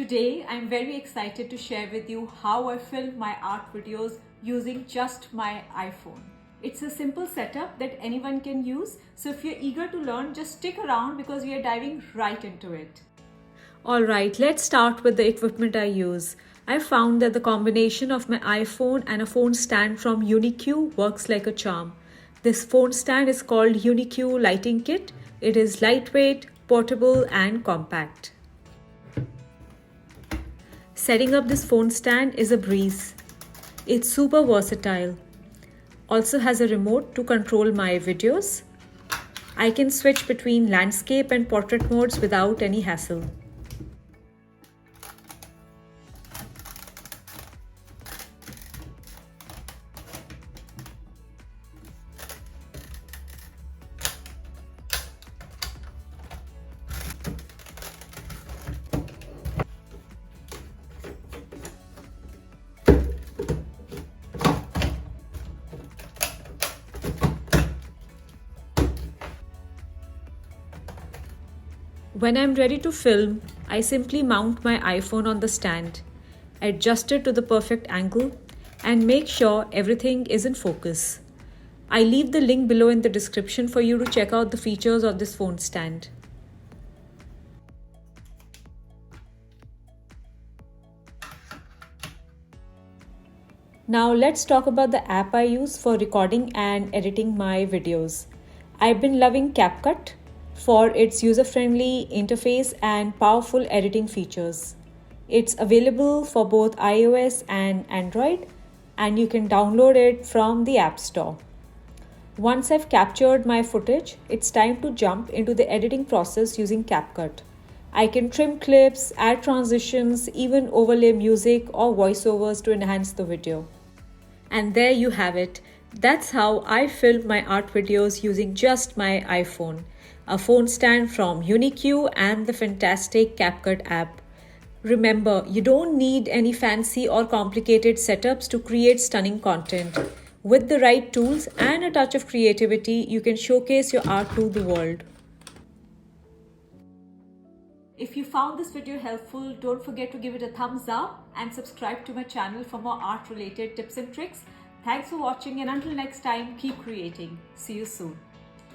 Today, I'm very excited to share with you how I film my art videos using just my iPhone. It's a simple setup that anyone can use, so if you're eager to learn, just stick around because we are diving right into it. Alright, let's start with the equipment I use. I found that the combination of my iPhone and a phone stand from UNIQU works like a charm. This phone stand is called UNIQU Lighting Kit. It is lightweight, portable and compact. Setting up this phone stand is a breeze. It's super versatile. Also has a remote to control my videos. I can switch between landscape and portrait modes without any hassle. When I'm ready to film, I simply mount my iPhone on the stand, adjust it to the perfect angle, and make sure everything is in focus. I leave the link below in the description for you to check out the features of this phone stand. Now let's talk about the app I use for recording and editing my videos. I've been loving CapCut for its user-friendly interface and powerful editing features. It's available for both iOS and Android, and you can download it from the App Store. Once I've captured my footage, it's time to jump into the editing process using CapCut. I can trim clips, add transitions, even overlay music or voiceovers to enhance the video. And there you have it. That's how I film my art videos using just my iPhone, a phone stand from UNIQU and the fantastic CapCut app. Remember, you don't need any fancy or complicated setups to create stunning content. With the right tools and a touch of creativity, you can showcase your art to the world. If you found this video helpful, don't forget to give it a thumbs up and subscribe to my channel for more art-related tips and tricks. Thanks for watching, and until next time, keep creating. See you soon.